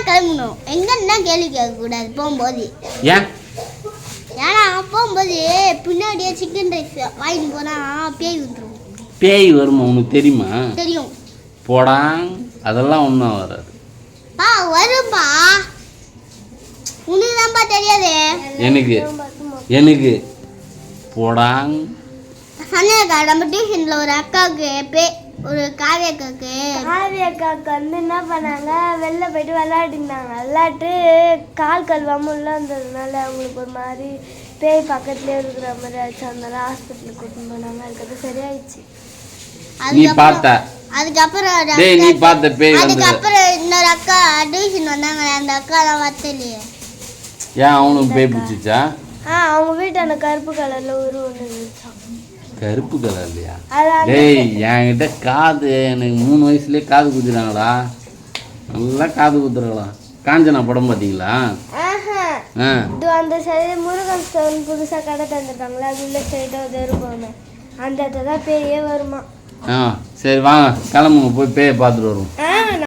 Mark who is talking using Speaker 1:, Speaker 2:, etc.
Speaker 1: கிளம்பணும். எங்கன்னா கேள்வி கேட்கக்கூடாது போகும்போது. ஏன்னா போகும்போது பின்னாடியே சிக்கன் ரைஸ் வாங்கிட்டு போனால் பேய் வந்துடும்.
Speaker 2: பேய் வருமா உனக்கு தெரியுமா?
Speaker 1: தெரியும்.
Speaker 2: போடா அதெல்லாம் ஒன்றும் வராது.
Speaker 1: வரும்பா. உனக்கு தான்ப்பா தெரியாது.
Speaker 2: எனக்கு போடாங்
Speaker 1: சொன்னேக்கா நம்ம டியூஷனில் ஒரு அக்காவுக்கு ஒரு காவியக்காவுக்கு
Speaker 3: வந்து என்ன பண்ணாங்க, வெளில போயிட்டு விளையாடினாங்க. விளையாட்டு கால் கழுவாமல் உள்ள வந்ததுனால அவங்களுக்கு ஒரு மாதிரி பேய் பக்கத்துலேயே இருக்கிற மாதிரி ஆச்சு. அதனால ஹாஸ்பிட்டலுக்கு கூட்டின்னு போனாங்க. அதுக்கப்புறம் சரியாயிடுச்சு.
Speaker 1: அதுக்கப்புறம் இன்னொரு அக்கா டியூஷன் வந்தாங்க. அந்த அக்கா தான் வரலையே.
Speaker 2: ஏன் அவனுக்கு பேய் பிடிச்சிச்சா?
Speaker 3: அவங்க வீட்டான கருப்பு கலர்ல ஒரு ஒன்று இருந்துச்சான்.
Speaker 2: கருப்பு கலர் இல்லையா? டேய் என்கிட்ட காது எனக்கு 3 வயசுலேயே காது குத்துறாங்களா? நல்லா காது குத்துறாங்களா? காஞ்சனா படம் பார்த்தீங்களா?
Speaker 3: அந்த சைடு முருகன் ஸ்டோன் புதுசாக கடை தந்துருக்காங்களா, அது உள்ள ஸ்ட்ரைட்டாக இருப்பாங்க. அந்த இடத்துல தான் பேயே வருமா.
Speaker 2: சரி வாங்க கிளம்புங்க போய் பேயை பார்த்துட்டு வருவோம்.